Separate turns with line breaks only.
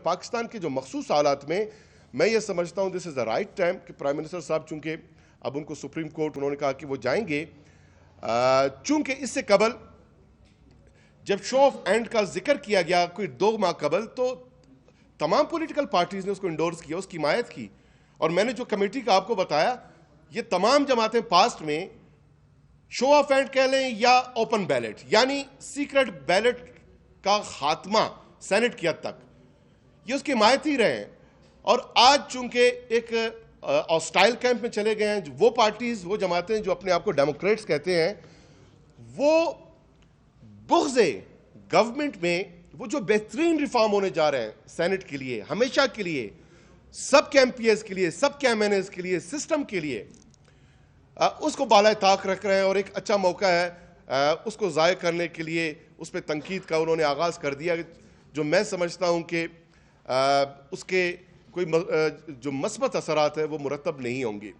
पाकिस्तान के जो मखसूस हालात में मैं ये समझता हूँ this is the right time कि प्राइम मिनिस्टर साहब, चूंकि अब उनको सुप्रीम कोर्ट उन्होंने कहा कि वो जाएंगे, चूंकि इससे कबल जब शो ऑफ एंड का जिक्र किया गया कोई 2 माह कबल, तो तमाम पॉलिटिकल पार्टीज ने उसको इंडोर्स किया, उसकी हिमायत की। और मैंने जो कमेटी का आपको बताया, ये तमाम जमातें पास्ट में शो ऑफ एंड कह लें या ओपन बैलेट, यानी सीक्रेट बैलेट का खात्मा सेनेट की हद तक, ये उसकी हिमायत ही रहे हैं। और आज चूंकि एक हॉस्टाइल कैंप में चले गए हैं वो पार्टीज, वो जमातें जो अपने आप को डेमोक्रेट्स कहते हैं, वो बुग़्ज़े गवर्नमेंट में वो जो बेहतरीन रिफॉर्म होने जा रहे हैं सेनेट के लिए, हमेशा के लिए, सब के एमपीएस के लिए, सब के एमएनएस के लिए, सिस्टम के लिए, उसको बाला ताक रख रहे हैं। और एक अच्छा मौका है उसको ज़ाय करने के लिए उस पर तनकीद का उन्होंने आगाज़ कर दिया, जो मैं समझता हूं कि उसके कोई जो मस्बत असरात है वो मुरतब नहीं होंगे।